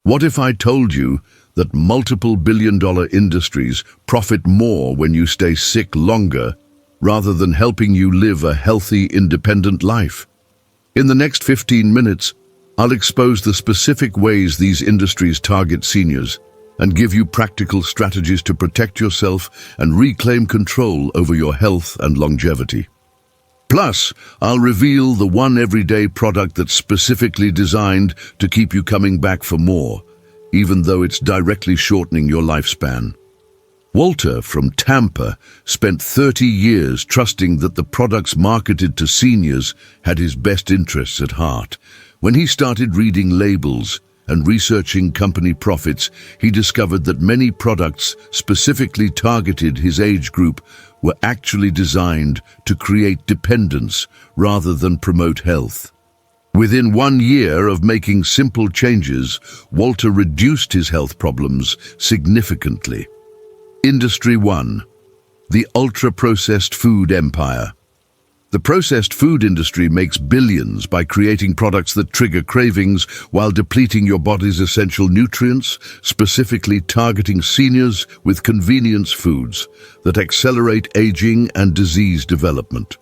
What if I told you that multiple billion-dollar industries profit more when you stay sick longer rather than helping you live a healthy, independent life? In the next 15 minutes, I'll expose the specific ways these industries target seniors and give you practical strategies to protect yourself and reclaim control over your health and longevity. Plus, I'll reveal the one everyday product that's specifically designed to keep you coming back for more, even though it's directly shortening your lifespan. Walter from Tampa spent 30 years trusting that the products marketed to seniors had his best interests at heart. When he started reading labels and researching company profits, he discovered that many products specifically targeted his age group were actually designed to create dependence rather than promote health. Within 1 year of making simple changes, Walter reduced his health problems significantly. Industry 1. The ultra-processed food empire. The processed food industry makes billions by creating products that trigger cravings while depleting your body's essential nutrients, specifically targeting seniors with convenience foods that accelerate aging and disease development.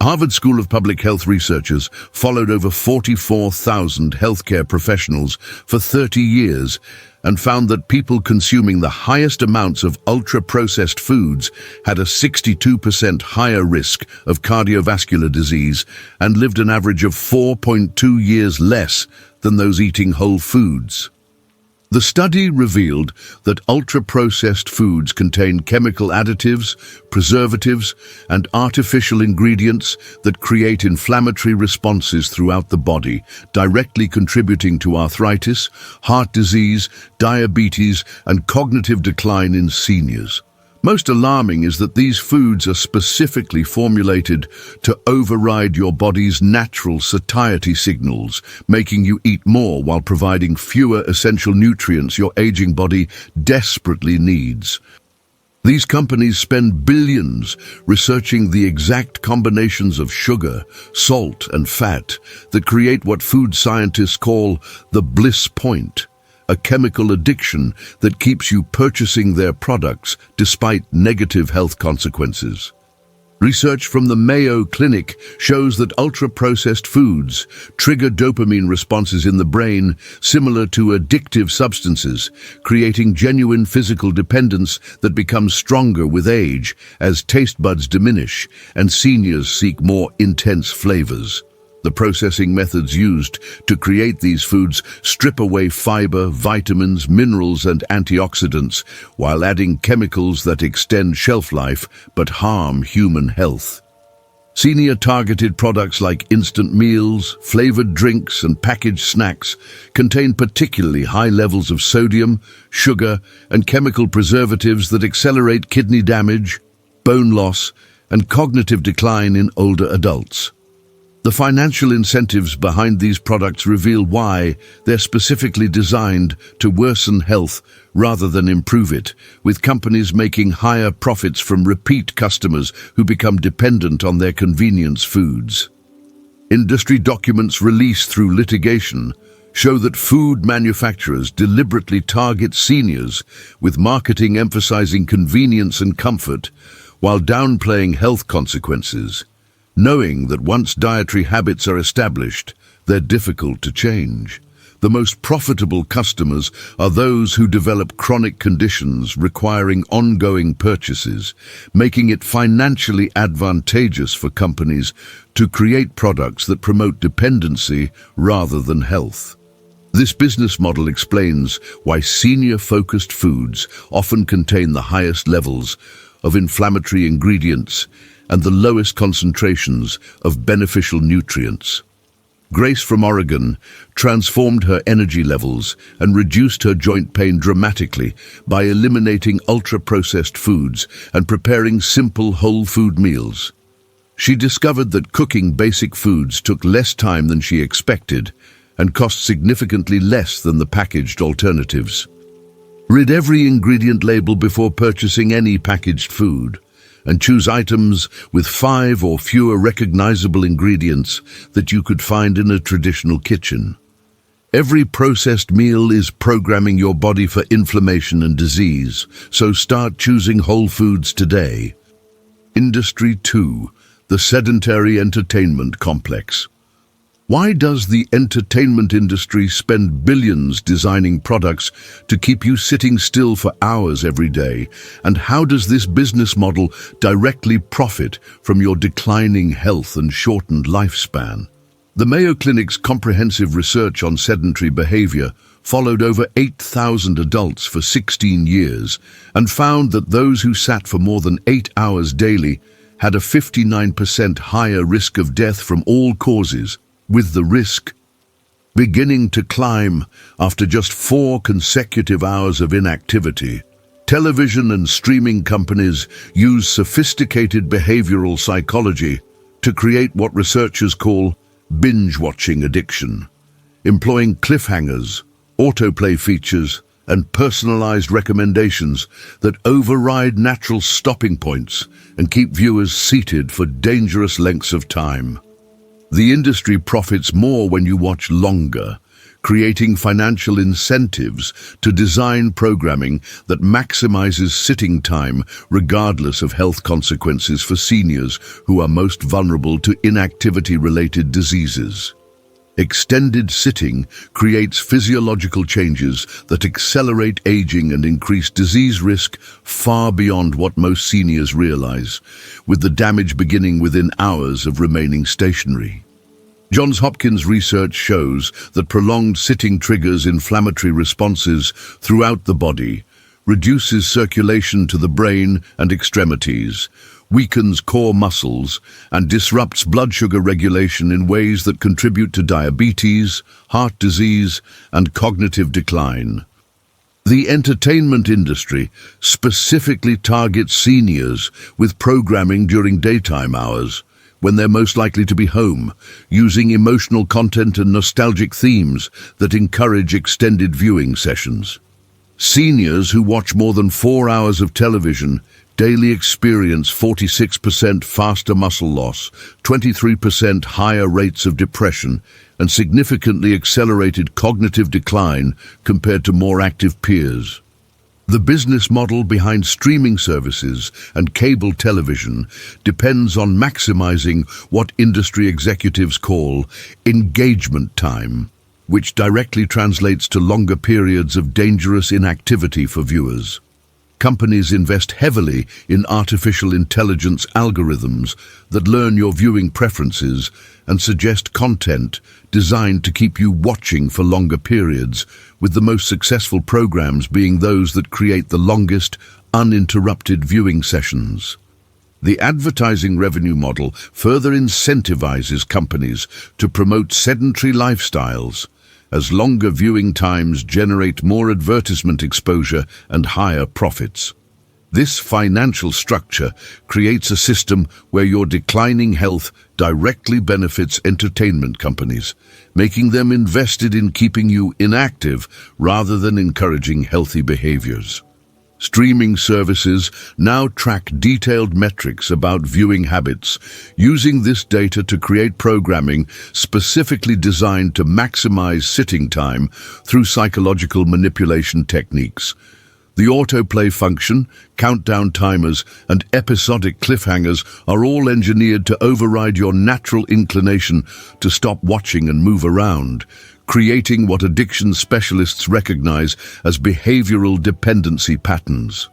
Harvard School of Public Health researchers followed over 44,000 healthcare professionals for 30 years and found that people consuming the highest amounts of ultra-processed foods had a 62% higher risk of cardiovascular disease and lived an average of 4.2 years less than those eating whole foods. The study revealed that ultra-processed foods contain chemical additives, preservatives, and artificial ingredients that create inflammatory responses throughout the body, directly contributing to arthritis, heart disease, diabetes, and cognitive decline in seniors. Most alarming is that these foods are specifically formulated to override your body's natural satiety signals, making you eat more while providing fewer essential nutrients your aging body desperately needs. These companies spend billions researching the exact combinations of sugar, salt, and fat that create what food scientists call the bliss point, a chemical addiction that keeps you purchasing their products despite negative health consequences. Research from the Mayo Clinic shows that ultra-processed foods trigger dopamine responses in the brain similar to addictive substances, creating genuine physical dependence that becomes stronger with age as taste buds diminish and seniors seek more intense flavors. The processing methods used to create these foods strip away fiber, vitamins, minerals, and antioxidants, while adding chemicals that extend shelf life but harm human health. Senior-targeted products like instant meals, flavored drinks, and packaged snacks contain particularly high levels of sodium, sugar, and chemical preservatives that accelerate kidney damage, bone loss, and cognitive decline in older adults. The financial incentives behind these products reveal why they're specifically designed to worsen health rather than improve it, with companies making higher profits from repeat customers who become dependent on their convenience foods. Industry documents released through litigation show that food manufacturers deliberately target seniors with marketing emphasizing convenience and comfort while downplaying health consequences, knowing that once dietary habits are established, they're difficult to change. The most profitable customers are those who develop chronic conditions requiring ongoing purchases, making it financially advantageous for companies to create products that promote dependency rather than health. This business model explains why senior-focused foods often contain the highest levels of inflammatory ingredients and the lowest concentrations of beneficial nutrients. Grace from Oregon transformed her energy levels and reduced her joint pain dramatically by eliminating ultra-processed foods and preparing simple whole food meals. She discovered that cooking basic foods took less time than she expected and cost significantly less than the packaged alternatives. Read every ingredient label before purchasing any packaged food, and choose items with 5 or fewer recognizable ingredients that you could find in a traditional kitchen. Every processed meal is programming your body for inflammation and disease, so start choosing whole foods today. Industry 2, the sedentary entertainment complex. Why does the entertainment industry spend billions designing products to keep you sitting still for hours every day? And how does this business model directly profit from your declining health and shortened lifespan? The Mayo Clinic's comprehensive research on sedentary behavior followed over 8,000 adults for 16 years and found that those who sat for more than 8 hours daily had a 59% higher risk of death from all causes, with the risk beginning to climb after just 4 consecutive hours of inactivity. Television and streaming companies use sophisticated behavioral psychology to create what researchers call binge-watching addiction, employing cliffhangers, autoplay features, and personalized recommendations that override natural stopping points and keep viewers seated for dangerous lengths of time. The industry profits more when you watch longer, creating financial incentives to design programming that maximizes sitting time regardless of health consequences for seniors who are most vulnerable to inactivity-related diseases. Extended sitting creates physiological changes that accelerate aging and increase disease risk far beyond what most seniors realize, with the damage beginning within hours of remaining stationary. Johns Hopkins research shows that prolonged sitting triggers inflammatory responses throughout the body, reduces circulation to the brain and extremities, weakens core muscles, and disrupts blood sugar regulation in ways that contribute to diabetes, heart disease, and cognitive decline. The entertainment industry specifically targets seniors with programming during daytime hours, when they're most likely to be home, using emotional content and nostalgic themes that encourage extended viewing sessions. Seniors who watch more than 4 hours of television daily experience 46% faster muscle loss, 23% higher rates of depression, and significantly accelerated cognitive decline compared to more active peers. The business model behind streaming services and cable television depends on maximizing what industry executives call engagement time, which directly translates to longer periods of dangerous inactivity for viewers. Companies invest heavily in artificial intelligence algorithms that learn your viewing preferences and suggest content designed to keep you watching for longer periods, with the most successful programs being those that create the longest, uninterrupted viewing sessions. The advertising revenue model further incentivizes companies to promote sedentary lifestyles, as longer viewing times generate more advertisement exposure and higher profits. This financial structure creates a system where your declining health directly benefits entertainment companies, making them invested in keeping you inactive rather than encouraging healthy behaviors. Streaming services now track detailed metrics about viewing habits, using this data to create programming specifically designed to maximize sitting time through psychological manipulation techniques. The autoplay function, countdown timers, and episodic cliffhangers are all engineered to override your natural inclination to stop watching and move around, creating what addiction specialists recognize as behavioral dependency patterns.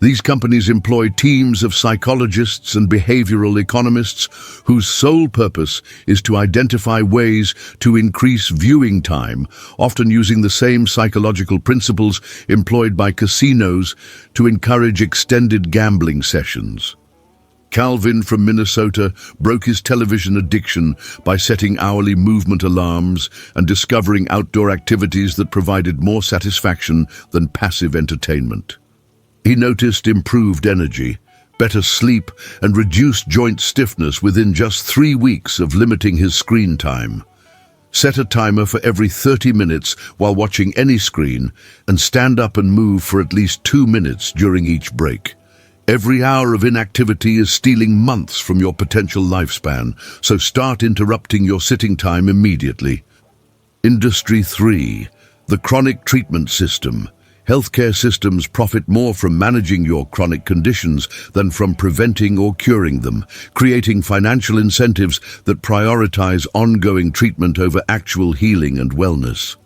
These companies employ teams of psychologists and behavioral economists whose sole purpose is to identify ways to increase viewing time, often using the same psychological principles employed by casinos to encourage extended gambling sessions. Calvin from Minnesota broke his television addiction by setting hourly movement alarms and discovering outdoor activities that provided more satisfaction than passive entertainment. He noticed improved energy, better sleep, and reduced joint stiffness within just 3 weeks of limiting his screen time. Set a timer for every 30 minutes while watching any screen and stand up and move for at least 2 minutes during each break. Every hour of inactivity is stealing months from your potential lifespan, so start interrupting your sitting time immediately. Industry 3. The chronic treatment system. Healthcare systems profit more from managing your chronic conditions than from preventing or curing them, creating financial incentives that prioritize ongoing treatment over actual healing and wellness.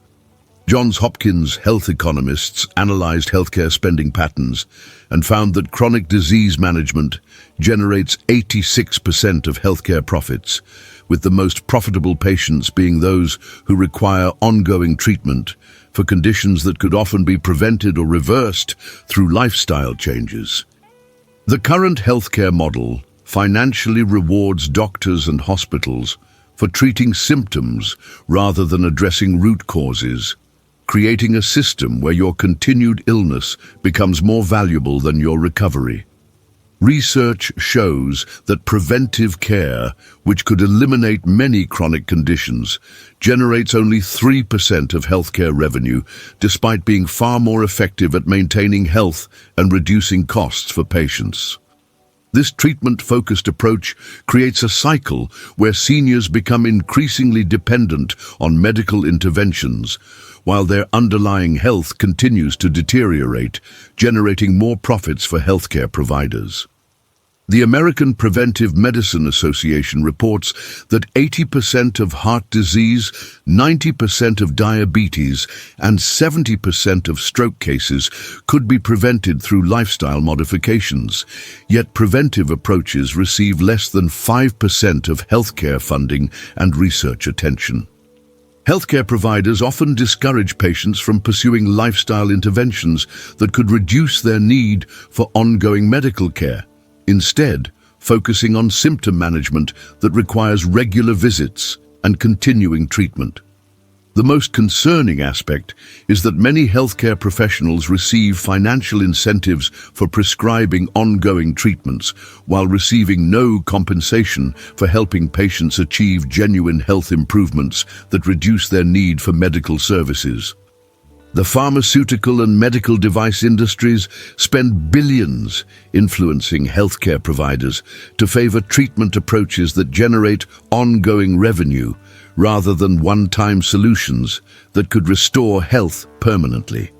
Johns Hopkins health economists analyzed healthcare spending patterns and found that chronic disease management generates 86% of healthcare profits, with the most profitable patients being those who require ongoing treatment for conditions that could often be prevented or reversed through lifestyle changes. The current healthcare model financially rewards doctors and hospitals for treating symptoms rather than addressing root causes, creating a system where your continued illness becomes more valuable than your recovery. Research shows that preventive care, which could eliminate many chronic conditions, generates only 3% of healthcare revenue, despite being far more effective at maintaining health and reducing costs for patients. This treatment-focused approach creates a cycle where seniors become increasingly dependent on medical interventions, while their underlying health continues to deteriorate, generating more profits for healthcare providers. The American Preventive Medicine Association reports that 80% of heart disease, 90% of diabetes, and 70% of stroke cases could be prevented through lifestyle modifications. Yet preventive approaches receive less than 5% of healthcare funding and research attention. Healthcare providers often discourage patients from pursuing lifestyle interventions that could reduce their need for ongoing medical care, instead focusing on symptom management that requires regular visits and continuing treatment. The most concerning aspect is that many healthcare professionals receive financial incentives for prescribing ongoing treatments while receiving no compensation for helping patients achieve genuine health improvements that reduce their need for medical services. The pharmaceutical and medical device industries spend billions influencing healthcare providers to favor treatment approaches that generate ongoing revenue rather than one-time solutions that could restore health permanently.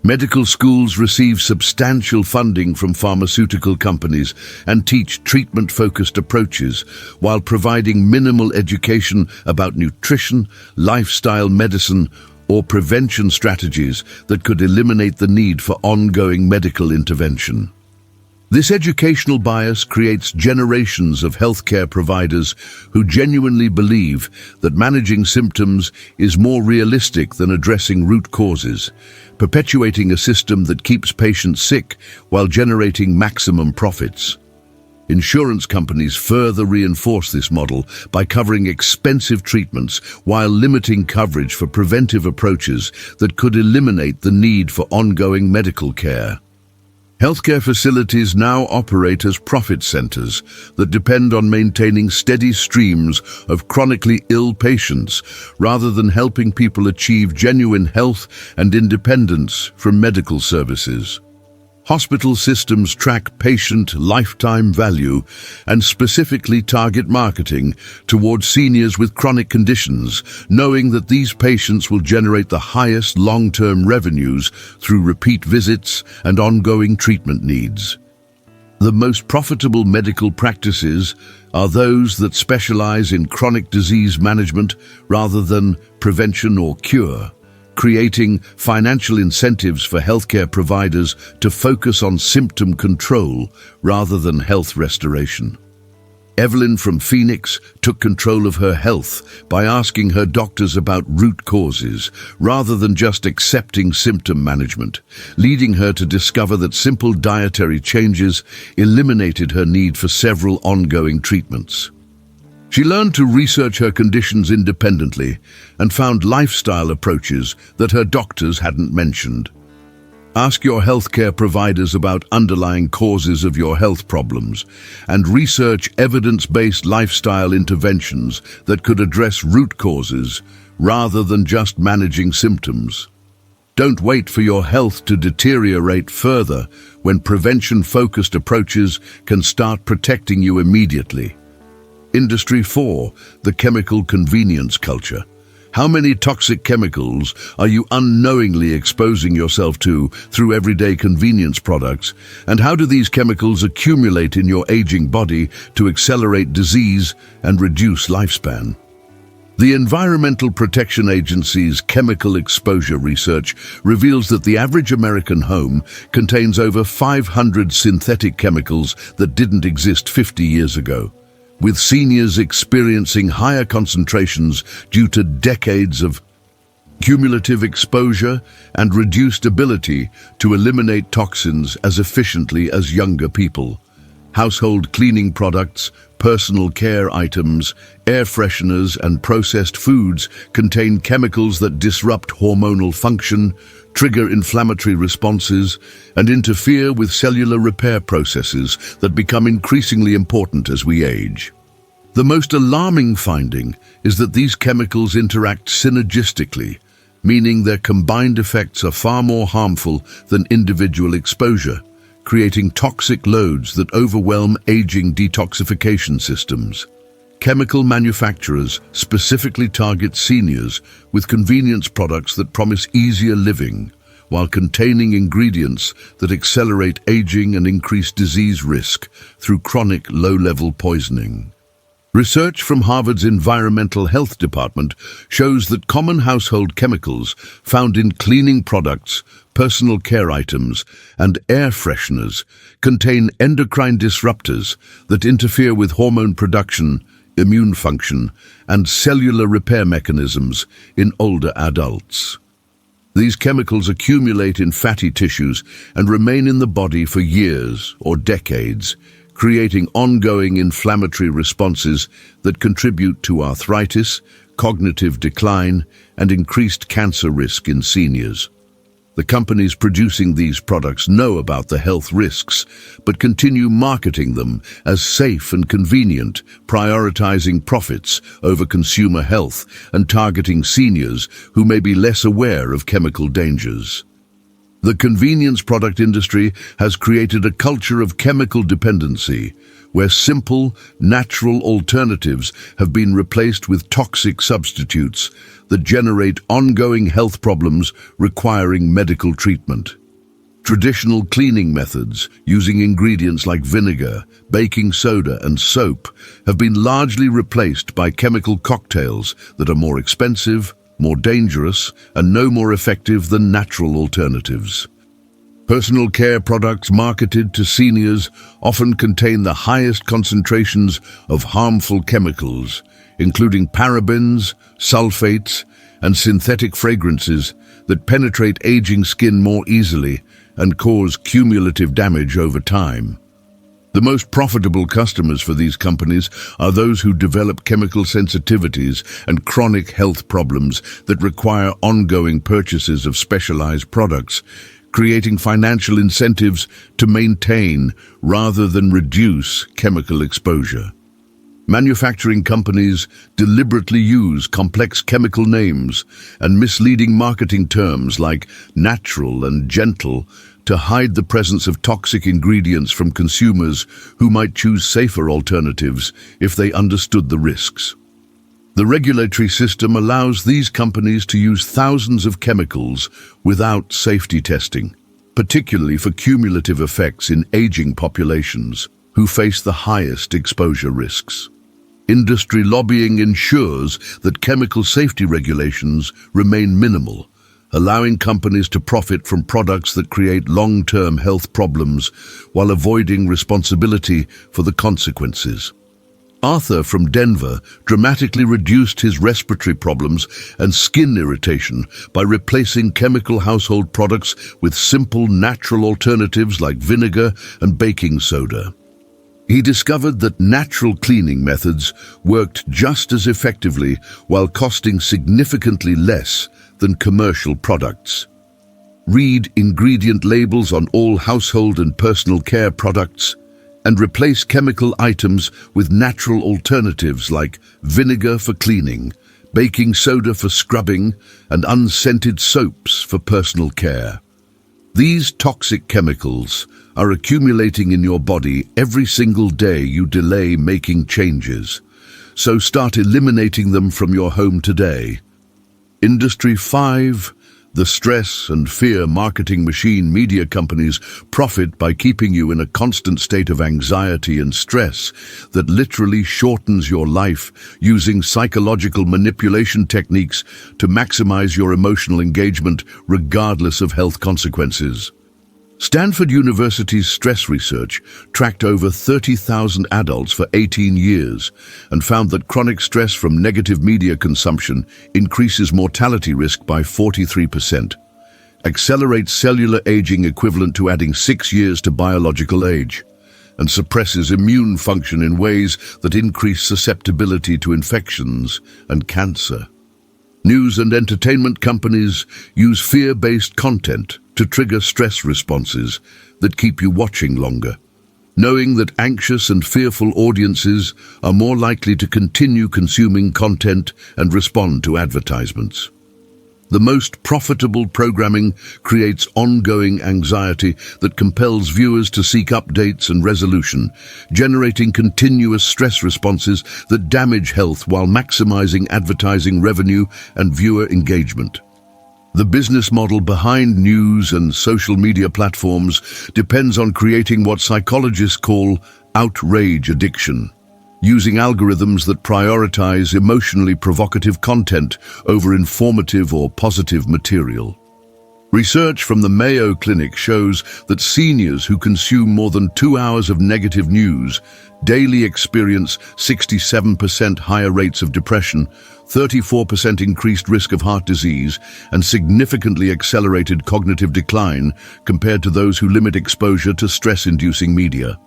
Medical schools receive substantial funding from pharmaceutical companies and teach treatment-focused approaches while providing minimal education about nutrition, lifestyle medicine, or prevention strategies that could eliminate the need for ongoing medical intervention. This educational bias creates generations of healthcare providers who genuinely believe that managing symptoms is more realistic than addressing root causes, perpetuating a system that keeps patients sick while generating maximum profits. Insurance companies further reinforce this model by covering expensive treatments while limiting coverage for preventive approaches that could eliminate the need for ongoing medical care. Healthcare facilities now operate as profit centers that depend on maintaining steady streams of chronically ill patients rather than helping people achieve genuine health and independence from medical services. Hospital systems track patient lifetime value and specifically target marketing towards seniors with chronic conditions, knowing that these patients will generate the highest long-term revenues through repeat visits and ongoing treatment needs. The most profitable medical practices are those that specialize in chronic disease management rather than prevention or cure, creating financial incentives for healthcare providers to focus on symptom control rather than health restoration. Evelyn from Phoenix took control of her health by asking her doctors about root causes rather than just accepting symptom management, leading her to discover that simple dietary changes eliminated her need for several ongoing treatments. She learned to research her conditions independently and found lifestyle approaches that her doctors hadn't mentioned. Ask your healthcare providers about underlying causes of your health problems and research evidence-based lifestyle interventions that could address root causes rather than just managing symptoms. Don't wait for your health to deteriorate further when prevention-focused approaches can start protecting you immediately. Industry 4, the chemical convenience culture. How many toxic chemicals are you unknowingly exposing yourself to through everyday convenience products? And how do these chemicals accumulate in your aging body to accelerate disease and reduce lifespan? The Environmental Protection Agency's chemical exposure research reveals that the average American home contains over 500 synthetic chemicals that didn't exist 50 years ago, with seniors experiencing higher concentrations due to decades of cumulative exposure and reduced ability to eliminate toxins as efficiently as younger people. Household cleaning products, personal care items, air fresheners, and processed foods contain chemicals that disrupt hormonal function, trigger inflammatory responses, and interfere with cellular repair processes that become increasingly important as we age. The most alarming finding is that these chemicals interact synergistically, meaning their combined effects are far more harmful than individual exposure, creating toxic loads that overwhelm aging detoxification systems. Chemical manufacturers specifically target seniors with convenience products that promise easier living, while containing ingredients that accelerate aging and increase disease risk through chronic low-level poisoning. Research from Harvard's Environmental Health Department shows that common household chemicals found in cleaning products, personal care items, and air fresheners contain endocrine disruptors that interfere with hormone production, immune function, and cellular repair mechanisms in older adults. These chemicals accumulate in fatty tissues and remain in the body for years or decades, creating ongoing inflammatory responses that contribute to arthritis, cognitive decline, and increased cancer risk in seniors. The companies producing these products know about the health risks, but continue marketing them as safe and convenient, prioritizing profits over consumer health and targeting seniors who may be less aware of chemical dangers. The convenience product industry has created a culture of chemical dependency, where simple, natural alternatives have been replaced with toxic substitutes that generate ongoing health problems requiring medical treatment. Traditional cleaning methods, using ingredients like vinegar, baking soda, and soap, have been largely replaced by chemical cocktails that are more expensive, more dangerous, and no more effective than natural alternatives. Personal care products marketed to seniors often contain the highest concentrations of harmful chemicals, including parabens, sulfates, and synthetic fragrances that penetrate aging skin more easily and cause cumulative damage over time. The most profitable customers for these companies are those who develop chemical sensitivities and chronic health problems that require ongoing purchases of specialized products, creating financial incentives to maintain rather than reduce chemical exposure. Manufacturing companies deliberately use complex chemical names and misleading marketing terms like natural and gentle to hide the presence of toxic ingredients from consumers who might choose safer alternatives if they understood the risks. The regulatory system allows these companies to use thousands of chemicals without safety testing, particularly for cumulative effects in aging populations who face the highest exposure risks. Industry lobbying ensures that chemical safety regulations remain minimal, allowing companies to profit from products that create long-term health problems while avoiding responsibility for the consequences. Arthur from Denver dramatically reduced his respiratory problems and skin irritation by replacing chemical household products with simple natural alternatives like vinegar and baking soda. He discovered that natural cleaning methods worked just as effectively while costing significantly less than commercial products. Read ingredient labels on all household and personal care products and replace chemical items with natural alternatives like vinegar for cleaning, baking soda for scrubbing, and unscented soaps for personal care. These toxic chemicals are accumulating in your body every single day you delay making changes. So start eliminating them from your home today. Industry 5. The stress and fear marketing machine. Media companies profit by keeping you in a constant state of anxiety and stress that literally shortens your life, using psychological manipulation techniques to maximize your emotional engagement regardless of health consequences. Stanford University's stress research tracked over 30,000 adults for 18 years and found that chronic stress from negative media consumption increases mortality risk by 43%, accelerates cellular aging equivalent to adding 6 years to biological age, and suppresses immune function in ways that increase susceptibility to infections and cancer. News and entertainment companies use fear-based content to trigger stress responses that keep you watching longer, knowing that anxious and fearful audiences are more likely to continue consuming content and respond to advertisements. The most profitable programming creates ongoing anxiety that compels viewers to seek updates and resolution, generating continuous stress responses that damage health while maximizing advertising revenue and viewer engagement. The business model behind news and social media platforms depends on creating what psychologists call outrage addiction, using algorithms that prioritize emotionally provocative content over informative or positive material. Research from the Mayo Clinic shows that seniors who consume more than 2 hours of negative news daily experience 67% higher rates of depression, 34% increased risk of heart disease, and significantly accelerated cognitive decline compared to those who limit exposure to stress-inducing media.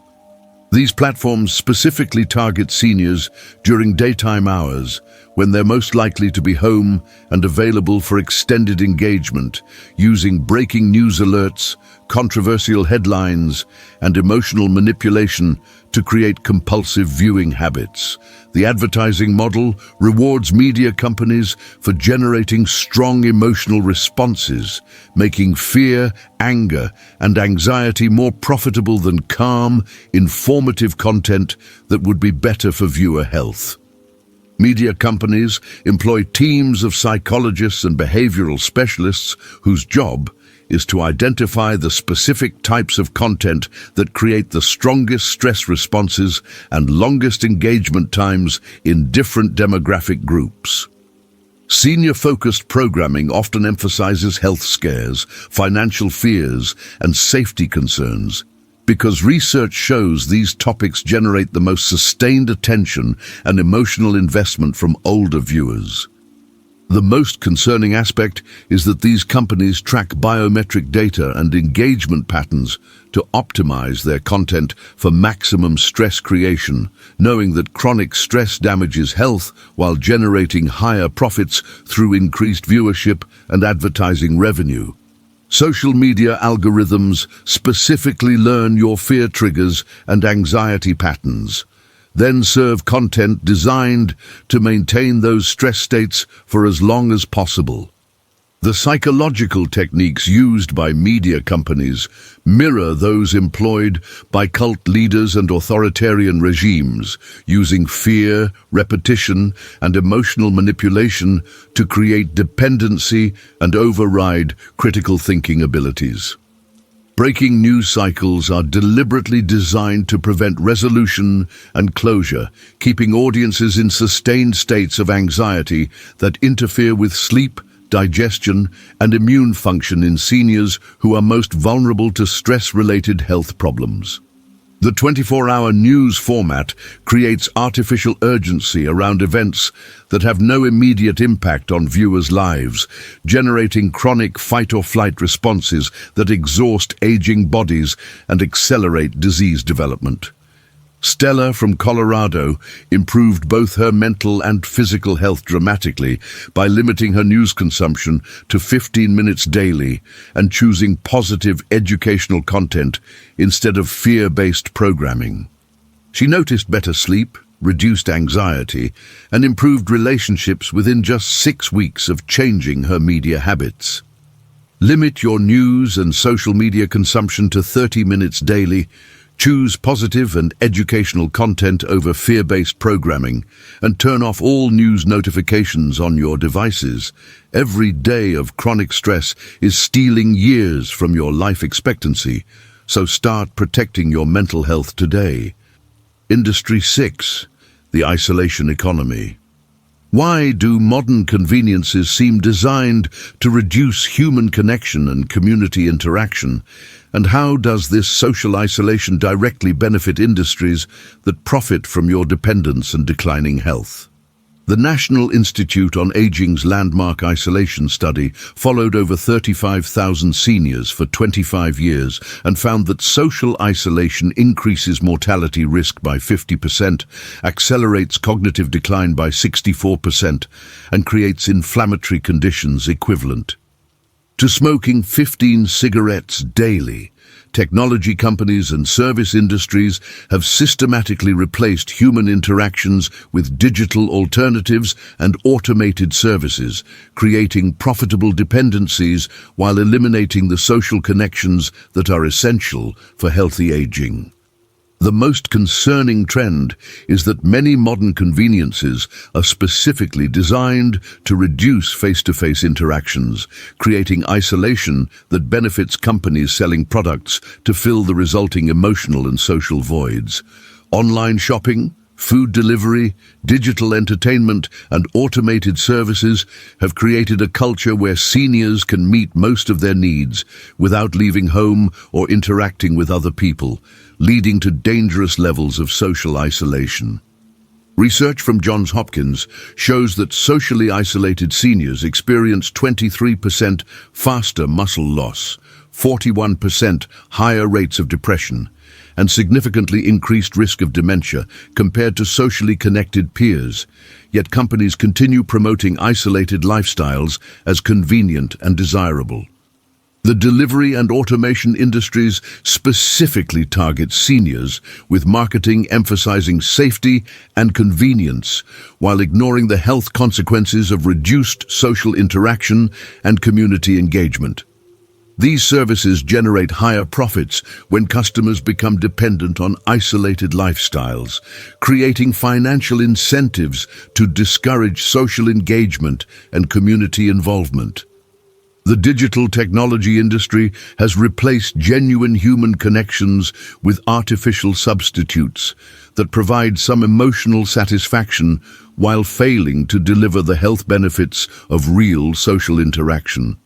These platforms specifically target seniors during daytime hours, when they're most likely to be home and available for extended engagement, using breaking news alerts, controversial headlines, and emotional manipulation to create compulsive viewing habits. The advertising model rewards media companies for generating strong emotional responses, making fear, anger, and anxiety more profitable than calm, informative content that would be better for viewer health. Media companies employ teams of psychologists and behavioral specialists whose job is to identify the specific types of content that create the strongest stress responses and longest engagement times in different demographic groups. Senior-focused programming often emphasizes health scares, financial fears, and safety concerns, because research shows these topics generate the most sustained attention and emotional investment from older viewers. The most concerning aspect is that these companies track biometric data and engagement patterns to optimize their content for maximum stress creation, knowing that chronic stress damages health while generating higher profits through increased viewership and advertising revenue. Social media algorithms specifically learn your fear triggers and anxiety patterns, then serve content designed to maintain those stress states for as long as possible. The psychological techniques used by media companies mirror those employed by cult leaders and authoritarian regimes, using fear, repetition, and emotional manipulation to create dependency and override critical thinking abilities. Breaking news cycles are deliberately designed to prevent resolution and closure, keeping audiences in sustained states of anxiety that interfere with sleep, digestion, and immune function in seniors who are most vulnerable to stress-related health problems. The 24-hour news format creates artificial urgency around events that have no immediate impact on viewers' lives, generating chronic fight-or-flight responses that exhaust aging bodies and accelerate disease development. Stella from Colorado improved both her mental and physical health dramatically by limiting her news consumption to 15 minutes daily and choosing positive educational content instead of fear-based programming. She noticed better sleep, reduced anxiety, and improved relationships within just 6 weeks of changing her media habits. Limit your news and social media consumption to 30 minutes daily. Choose positive and educational content over fear-based programming and turn off all news notifications on your devices. Every day of chronic stress is stealing years from your life expectancy, so start protecting your mental health today. Industry 6. The isolation economy. Why do modern conveniences seem designed to reduce human connection and community interaction? And how does this social isolation directly benefit industries that profit from your dependence and declining health? The National Institute on Aging's landmark isolation study followed over 35,000 seniors for 25 years and found that social isolation increases mortality risk by 50%, accelerates cognitive decline by 64%, and creates inflammatory conditions equivalent to smoking 15 cigarettes daily. Technology companies and service industries have systematically replaced human interactions with digital alternatives and automated services, creating profitable dependencies while eliminating the social connections that are essential for healthy aging. The most concerning trend is that many modern conveniences are specifically designed to reduce face-to-face interactions, creating isolation that benefits companies selling products to fill the resulting emotional and social voids. Online shopping, food delivery, digital entertainment, and automated services have created a culture where seniors can meet most of their needs without leaving home or interacting with other people, leading to dangerous levels of social isolation. Research from Johns Hopkins shows that socially isolated seniors experience 23% faster muscle loss, 41% higher rates of depression, and significantly increased risk of dementia compared to socially connected peers. Yet companies continue promoting isolated lifestyles as convenient and desirable. The delivery and automation industries specifically target seniors, with marketing emphasizing safety and convenience, while ignoring the health consequences of reduced social interaction and community engagement. These services generate higher profits when customers become dependent on isolated lifestyles, creating financial incentives to discourage social engagement and community involvement. The digital technology industry has replaced genuine human connections with artificial substitutes that provide some emotional satisfaction while failing to deliver the health benefits of real social interaction.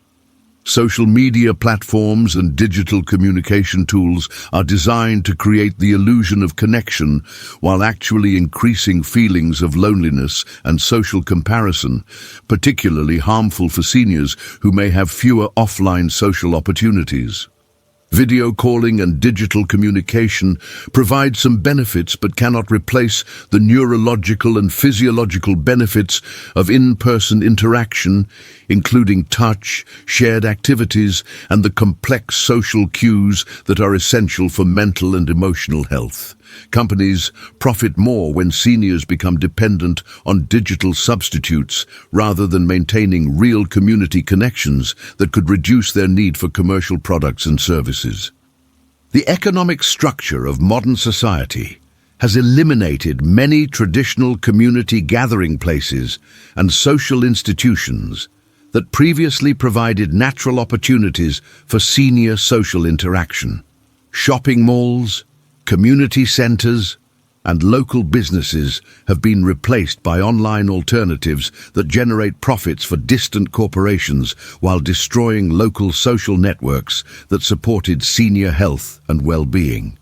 Social media platforms and digital communication tools are designed to create the illusion of connection while actually increasing feelings of loneliness and social comparison, particularly harmful for seniors who may have fewer offline social opportunities. Video calling and digital communication provide some benefits but cannot replace the neurological and physiological benefits of in-person interaction, including touch, shared activities, and the complex social cues that are essential for mental and emotional health. Companies profit more when seniors become dependent on digital substitutes rather than maintaining real community connections that could reduce their need for commercial products and services. The economic structure of modern society has eliminated many traditional community gathering places and social institutions that previously provided natural opportunities for senior social interaction. Shopping malls, community centers, and local businesses have been replaced by online alternatives that generate profits for distant corporations while destroying local social networks that supported senior health and well-being.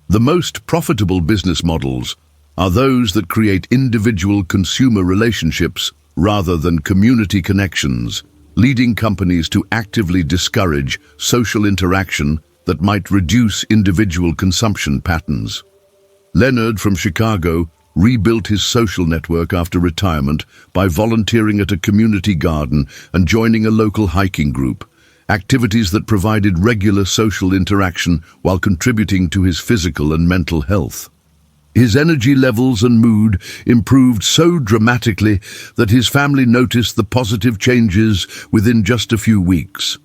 The most profitable business models are those that create individual consumer relationships rather than community connections, leading companies to actively discourage social interaction that might reduce individual consumption patterns. Leonard from Chicago rebuilt his social network after retirement by volunteering at a community garden and joining a local hiking group, activities that provided regular social interaction while contributing to his physical and mental health. His energy levels and mood improved so dramatically that his family noticed the positive changes within just a few weeks.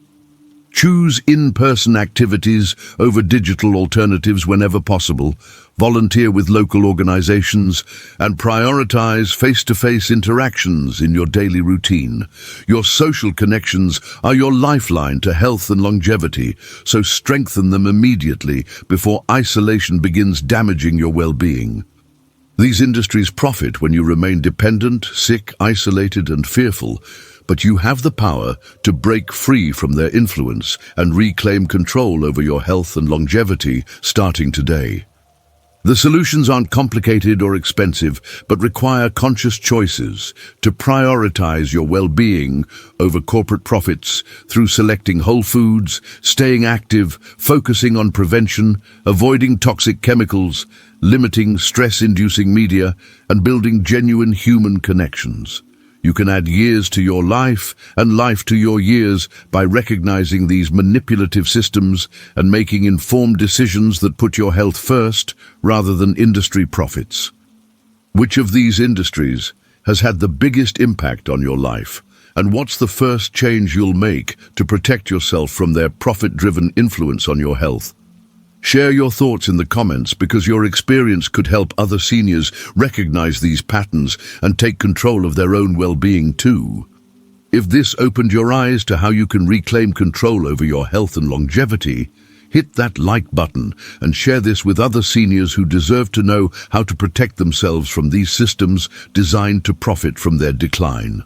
Choose in-person activities over digital alternatives whenever possible, volunteer with local organizations, and prioritize face-to-face interactions in your daily routine. Your social connections are your lifeline to health and longevity, so strengthen them immediately before isolation begins damaging your well-being. These industries profit when you remain dependent, sick, isolated, and fearful, but you have the power to break free from their influence and reclaim control over your health and longevity starting today. The solutions aren't complicated or expensive, but require conscious choices to prioritize your well-being over corporate profits through selecting whole foods, staying active, focusing on prevention, avoiding toxic chemicals, limiting stress-inducing media, and building genuine human connections. You can add years to your life and life to your years by recognizing these manipulative systems and making informed decisions that put your health first rather than industry profits. Which of these industries has had the biggest impact on your life? And what's the first change you'll make to protect yourself from their profit-driven influence on your health? Share your thoughts in the comments because your experience could help other seniors recognize these patterns and take control of their own well-being too. If this opened your eyes to how you can reclaim control over your health and longevity, hit that like button and share this with other seniors who deserve to know how to protect themselves from these systems designed to profit from their decline.